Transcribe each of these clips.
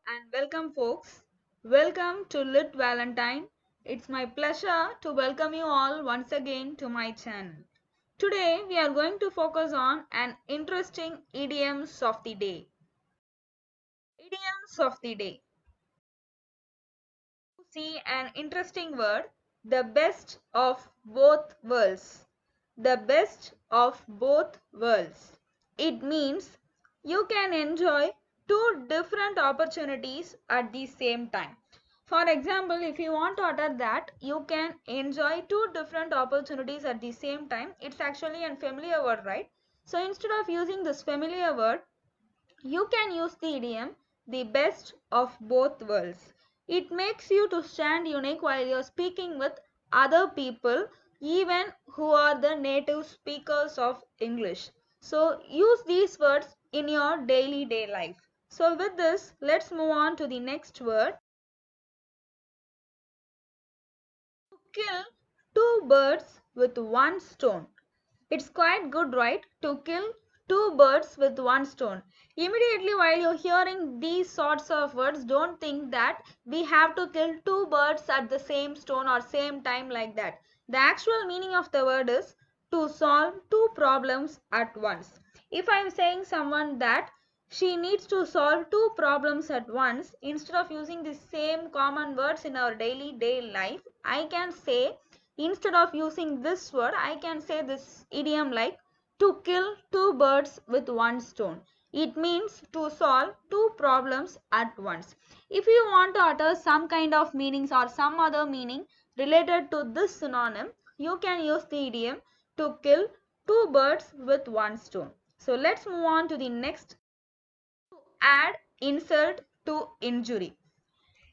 And welcome, folks. Welcome to Lit Valentine. It's my pleasure to welcome you all once again to my channel. Today, we are going to focus on an interesting idioms of the day. Idioms of the day. See an interesting word, the best of both worlds. The best of both worlds. It means you can enjoy two different opportunities at the same time. For example, if you want to utter that you can enjoy two different opportunities at the same time, it's actually a familiar word, right? So instead of using this familiar word, you can use the idiom the best of both worlds. It makes you to stand unique while you're speaking with other people, even who are the native speakers of English. So use these words in your daily day life. So with this, let's move on to the next word. Kill two birds with one stone. It's quite good, right? To kill two birds with one stone. Immediately while you're hearing these sorts of words, don't think that we have to kill two birds at the same stone or same time like that. The actual meaning of the word is to solve two problems at once. If I'm saying someone that she needs to solve two problems at once, instead of using the same common words in our day life, I can say, instead of using this word, I can say this idiom like to kill two birds with one stone. It means to solve two problems at once. If you want to utter some kind of meanings or some other meaning related to this synonym, you can use the idiom to kill two birds with one stone. So let's move on to the next. Add insult to injury.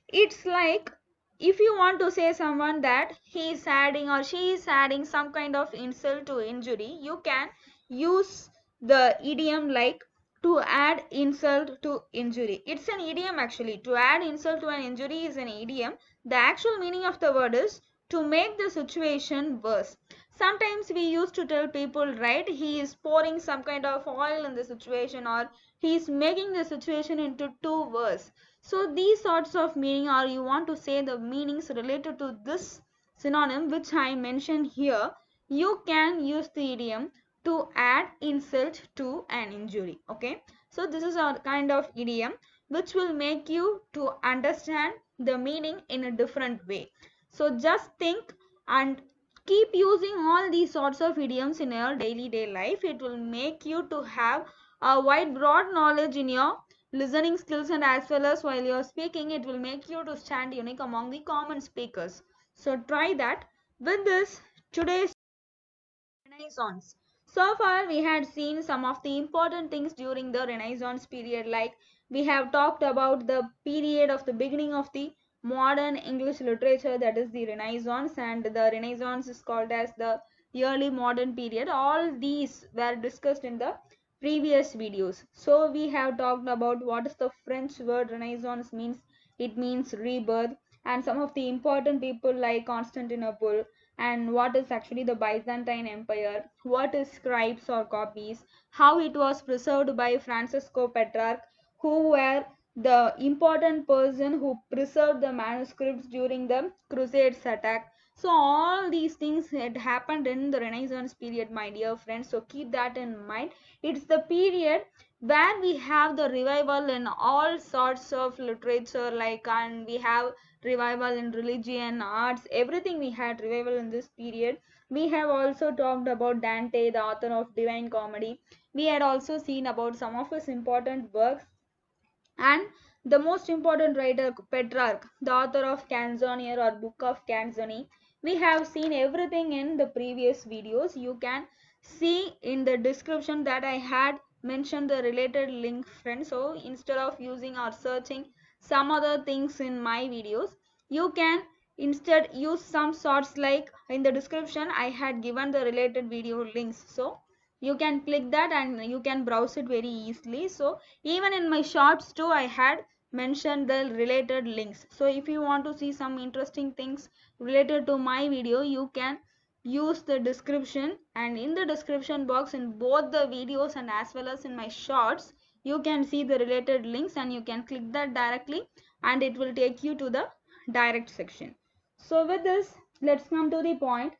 It's like if you want to say someone that he is adding or she is adding some kind of insult to injury, you can use the idiom like to add insult to injury. It's an idiom actually. To add insult to an injury is an idiom. The actual meaning of the word is to make the situation worse. Sometimes we used to tell people, right, he is pouring some kind of oil in the situation, or he is making the situation into too worse. So these sorts of meaning, or you want to say the meanings related to this synonym which I mentioned here, you can use the idiom to add insult to an injury. Okay, so this is a kind of idiom which will make you to understand the meaning in a different way. So just think and keep using all these sorts of idioms in your day life. It will make you to have a wide broad knowledge in your listening skills, and as well as while you're speaking, it will make you to stand unique among the common speakers. So try that. With this, today's Renaissance. So far, we had seen some of the important things during the Renaissance period, like we have talked about the period of the beginning of the modern English literature, that is the Renaissance, and the Renaissance is called as the early modern period. All these were discussed in the previous videos. So we have talked about what is the French word Renaissance means. It means rebirth, and some of the important people like Constantinople, and what is actually the Byzantine Empire, what is scribes or copies, how it was preserved by Francisco Petrarch, who were the important person who preserved the manuscripts during the Crusades attack. So all these things had happened in the Renaissance period, my dear friends. So keep that in mind. It's the period where we have the revival in all sorts of literature, like, and we have revival in religion, arts, everything. We had revival in this period. We have also talked about Dante, the author of Divine Comedy. We had also seen about some of his important works, and the most important writer Petrarch, the author of Canzoniere or Book of Canzoni. We have seen everything in the previous videos. You can see in the description that I had mentioned the related link, friends. So instead of using or searching some other things in my videos, you can instead use some sorts, like in the description I had given the related video links. So you can click that and you can browse it very easily. So even in my shorts too, I had mentioned the related links. So if you want to see some interesting things related to my video, you can use the description, and in the description box in both the videos and as well as in my shorts, you can see the related links and you can click that directly and it will take you to the direct section. So with this, let's come to the point.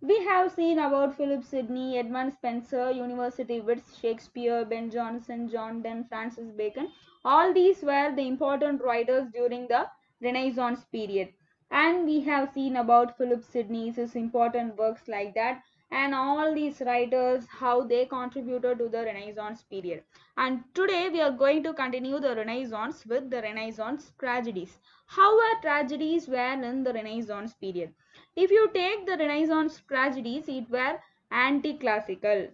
We have seen about Philip Sidney, Edmund Spenser, University Wits, Shakespeare, Ben Jonson, John Donne, Francis Bacon. All these were the important writers during the Renaissance period. And we have seen about Philip Sidney's his important works like that, and all these writers how they contributed to the Renaissance period. And today we are going to continue the Renaissance with the Renaissance tragedies. How were tragedies were in the Renaissance period? If you take the Renaissance tragedies, it were anti-classical,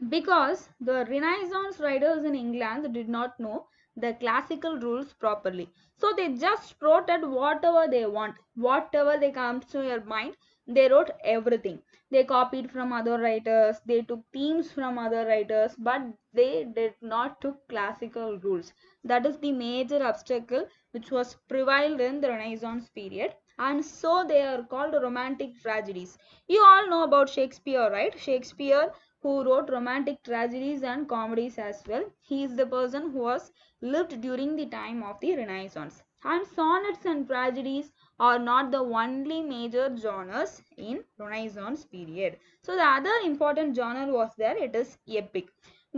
because the Renaissance writers in England did not know the classical rules properly. So they just wrote at whatever they want, whatever they comes to your mind, they wrote everything. They copied from other writers, they took themes from other writers, but they did not took classical rules. That is the major obstacle which was prevailed in the Renaissance period, and so they are called romantic tragedies. You all know about Shakespeare, right? Shakespeare, who wrote romantic tragedies and comedies as well. He is the person who was lived during the time of the Renaissance. And sonnets and tragedies are not the only major genres in Renaissance period. So the other important genre was there, it is epic.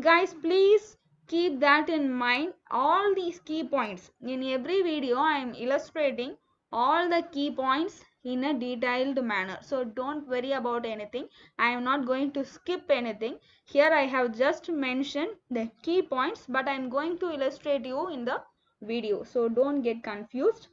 Guys, please keep that in mind. All these key points in every video I am illustrating all the key points in a detailed manner. So don't worry about anything. I am not going to skip anything. Here I have just mentioned the key points, but I am going to illustrate you in the video. So don't get confused.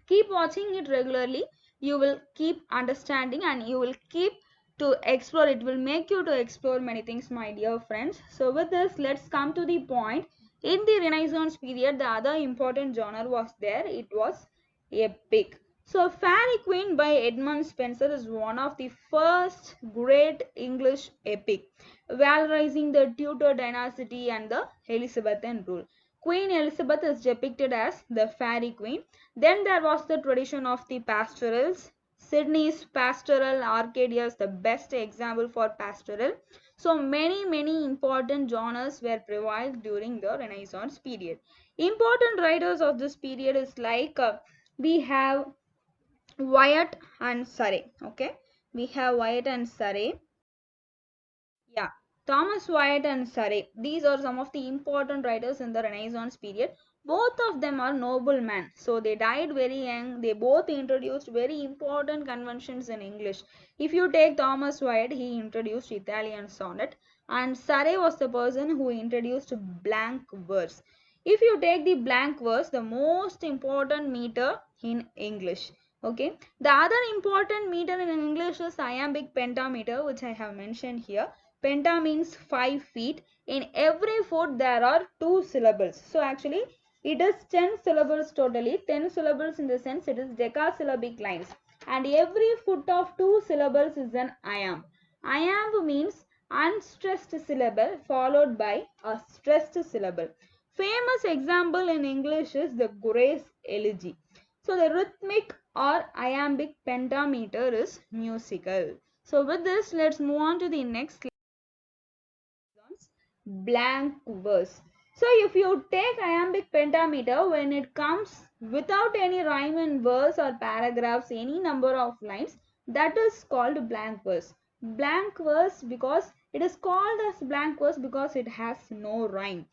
Keep watching it regularly. You will keep understanding and you will keep to explore. It will make you to explore many things, my dear friends. So with this, let's come to the point. In the Renaissance period, the other important genre was there. It was epic. So Fairy Queen by Edmund Spenser is one of the first great English epic, valorizing the Tudor dynasty and the Elizabethan rule. Queen Elizabeth is depicted as the Fairy Queen. Then there was the tradition of the pastorals. Sydney's pastoral Arcadia is the best example for pastoral. So many important genres were prevalent during the Renaissance period. Important writers of this period is like we have Wyatt and Surrey. Okay, we have Wyatt and Surrey. Yeah, Thomas Wyatt and Surrey. These are some of the important writers in the Renaissance period. Both of them are noblemen. So they died very young. They both introduced very important conventions in English. If you take Thomas Wyatt, he introduced Italian sonnet. And Surrey was the person who introduced blank verse. If you take the blank verse, the most important meter in English. Okay. The other important meter in English is iambic pentameter, which I have mentioned here. Penta means 5 feet. In every foot there are 2 syllables. So actually it is 10 syllables totally. 10 syllables in the sense it is decasyllabic lines. And every foot of 2 syllables is an iamb. Iamb means unstressed syllable followed by a stressed syllable. Famous example in English is the Grace Elegy. So the rhythmic or iambic pentameter is musical. So with this, let's move on to the next blank verse. So if you take iambic pentameter, when it comes without any rhyme in verse or paragraphs, any number of lines, that is called blank verse. Blank verse because it is called as blank verse because it has no rhyme.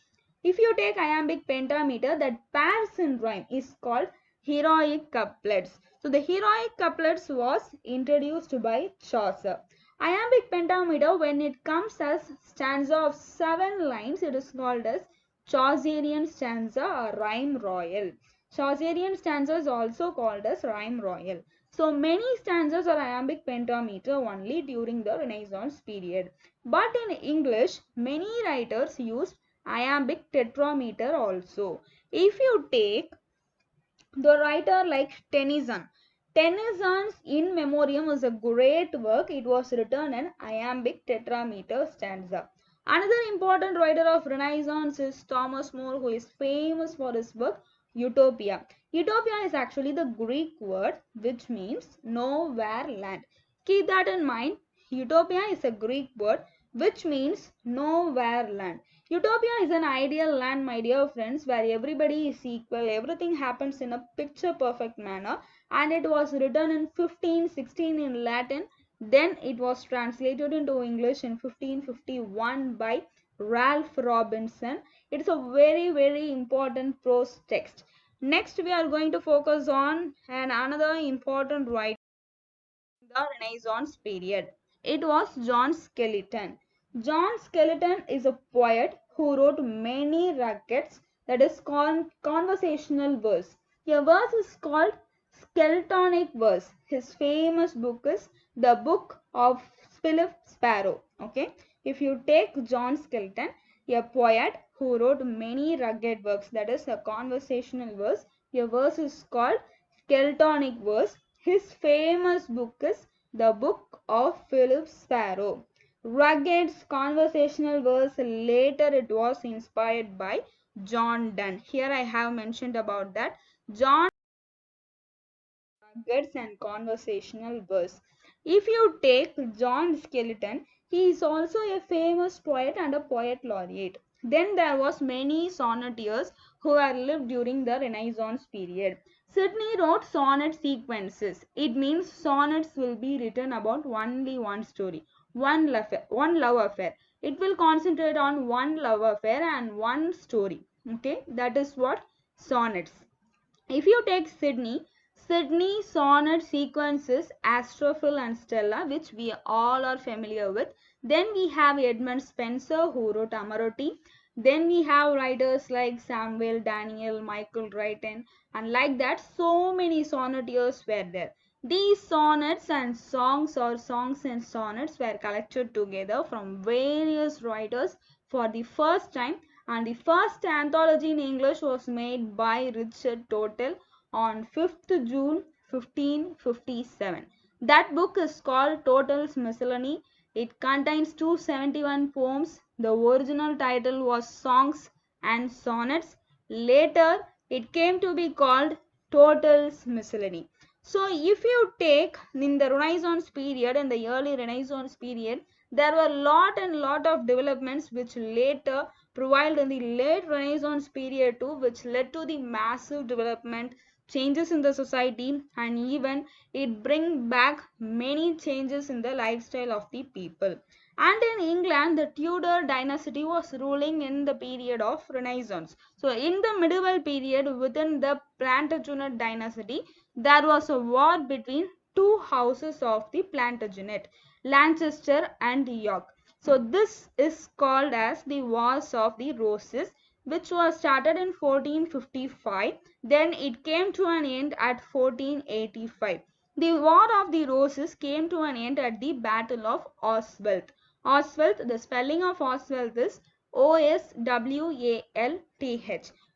If you take iambic pentameter, that pairs in rhyme is called heroic couplets. So the heroic couplets was introduced by Chaucer. Iambic pentameter, when it comes as stanza of 7 lines, it is called as Chaucerian stanza or rhyme royal. Chaucerian stanza is also called as rhyme royal. So many stanzas are iambic pentameter only during the Renaissance period. But in English, many writers used iambic tetrameter also. If you take the writer like Tennyson, Tennyson's In Memoriam is a great work. It was written in iambic tetrameter stanza. Another important writer of Renaissance is Thomas More, who is famous for his book Utopia. Utopia is actually the Greek word which means nowhere land. Keep that in mind. Utopia is a Greek word which means nowhere land. Utopia is an ideal land, my dear friends, where everybody is equal, everything happens in a picture perfect manner, and it was written in 1516 in Latin. Then it was translated into English in 1551 by Ralph Robinson. It's a very important prose text. Next we are going to focus on another important writer in the Renaissance period. It was John Skeleton. John Skeleton is a poet who wrote many ruggeds, that is called conversational verse. A verse is called skeletonic verse. His famous book is the Book of Philip Sparrow. Okay, if you take John Skeleton, a poet who wrote many rugged works, that is a conversational verse, a verse is called skeletonic verse. His famous book is the Book of Philip Sparrow. Rugged conversational verse, later it was inspired by John Donne. Here I have mentioned about that. John Ruggeds and conversational verse. If you take John Skeleton, he is also a famous poet and a poet laureate. Then there was many sonneteers who had lived during the Renaissance period. Sidney wrote sonnet sequences. It means sonnets will be written about only one story, one love affair. It will concentrate on one love affair and one story. Okay, that is what sonnets. If you take Sydney sonnet sequences Astrophil and Stella, which we all are familiar with. Then we have Edmund Spenser who wrote Amoretti. Then we have writers like Samuel Daniel, Michael Crichton, and like that so many sonneteers were there. These sonnets and songs or songs and sonnets were collected together from various writers for the first time, and the first anthology in English was made by Richard Total on 5th June 1557. That book is called Total's Miscellany. It contains 271 poems. The original title was Songs and Sonnets. Later, it came to be called Total's Miscellany. So, if you take in the Renaissance period, in the early Renaissance period, there were lot of developments which later prevailed in the late Renaissance period too, which led to the massive development, changes in the society, and even it bring back many changes in the lifestyle of the people. And in England, the Tudor dynasty was ruling in the period of Renaissance. So in the medieval period, within the Plantagenet dynasty, there was a war between two houses of the Plantagenet, Lancaster and York. So this is called as the Wars of the Roses, which was started in 1455. Then it came to an end at 1485. The War of the Roses came to an end at the Battle of Oswald. Oswald, the spelling of Oswald is Oswalth.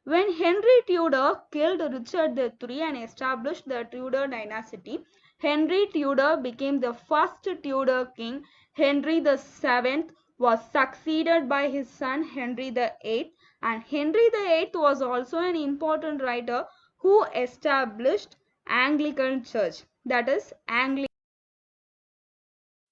When Henry Tudor killed Richard III and established the Tudor dynasty, Henry Tudor became the first Tudor king. Henry VII was succeeded by his son Henry VIII, and Henry VIII was also an important writer who established Anglican Church. That is Anglican.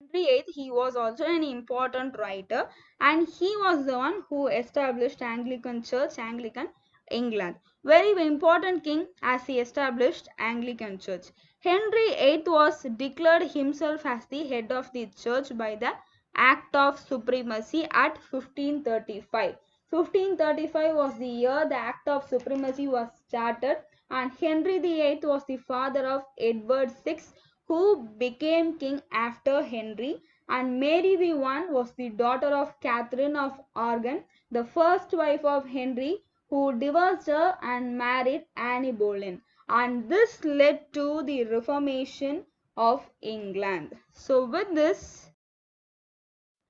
Henry VIII, he was also an important writer, and he was the one who established Anglican Church, Anglican England. Very important king as he established Anglican Church. Henry VIII was declared himself as the head of the church by the Act of Supremacy at 1535. 1535 was the year the Act of Supremacy was started, and Henry VIII was the father of Edward VI, who became king after Henry, and Mary I was the daughter of Catherine of Aragon, the first wife of Henry, who divorced her and married Anne Boleyn, and this led to the Reformation of England. So with this,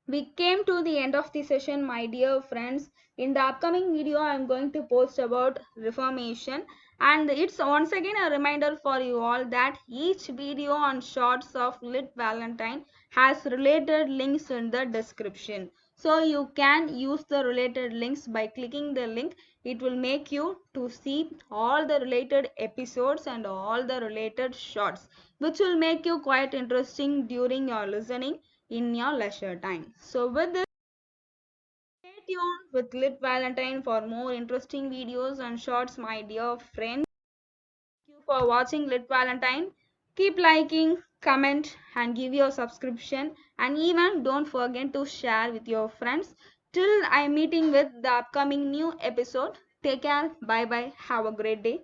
we came to the end of the session, my dear friends. In the upcoming video, I am going to post about Reformation, and it's once again a reminder for you all that each video on shorts of Lit Valentine has related links in the description. So you can use the related links by clicking the link. It will make you to see all the related episodes and all the related shorts, which will make you quite interesting during your listening in your leisure time. So with this, with Lit Valentine for more interesting videos and shorts, my dear friends. Thank you for watching Lit Valentine. Keep liking, comment, and give your subscription. And even don't forget to share with your friends. Till I'm meeting with the upcoming new episode. Take care. Bye bye. Have a great day.